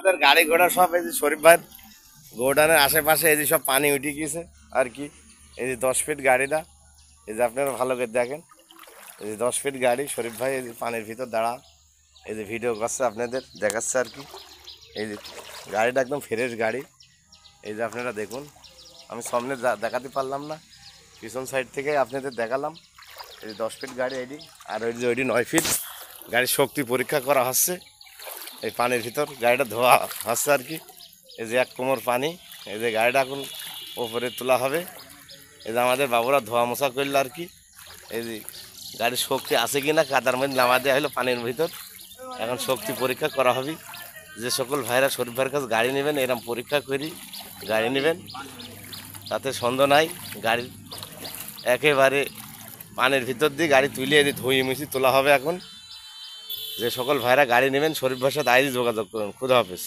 আমাদের গাড়ি ঘোড়া সব এই যে শরীফ ভাইয়ের গোডাউনের আশেপাশে এই যে সব পানি উঠে গিয়েছে আর কি। এই যে 10 ফিট গাড়িটা, এই যে আপনারা ভালো করে দেখেন, এই যে 10 ফিট গাড়ি শরীফ ভাই এই যে পানির ভিতর দাঁড়া, এই যে ভিডিও করছে আপনাদের দেখাচ্ছে আর কি। এই যে গাড়িটা একদম ফ্রেশ গাড়ি, এই যে আপনারা দেখুন। আমি সামনে দেখাতে পারলাম না, পিছন সাইড থেকে আপনাদের দেখালাম। এই যে 10 ফিট গাড়ি এটি, আর ওই যে ওইটি 9 ফিট। গাড়ির শক্তি পরীক্ষা করা হচ্ছে এই পানির ভিতর, গাড়িটা ধোয়া হচ্ছে আর কি। এই যে 1 কোমর পানি, এই যে গাড়িটা এখন ওপরে তোলা হবে। এই যে আমাদের বাবুরা ধোয়া মোছা করলো আর কি। এই যে গাড়ির শক্তি আছে কি না, কাদার মধ্যে নামা দেওয়া হলো পানির ভিতর, এখন শক্তি পরীক্ষা করা হবে। যে সকল ভাইরা শরীফ ভাইয়ের কাছে গাড়ি নেবেন এরকম পরীক্ষা করি গাড়ি নেবেন, তাতে সন্দেহ নাই। গাড়ি একেবারে পানির ভিতর দিয়ে গাড়ি তুলে দিয়ে ধুয়ে মুছি তোলা হবে এখন। যে সকল ভাইরা গাড়ি নেবেন শরীফ ভাইয়ের সাথে আজই যোগাযোগ করুন। খুদা হাফেজ।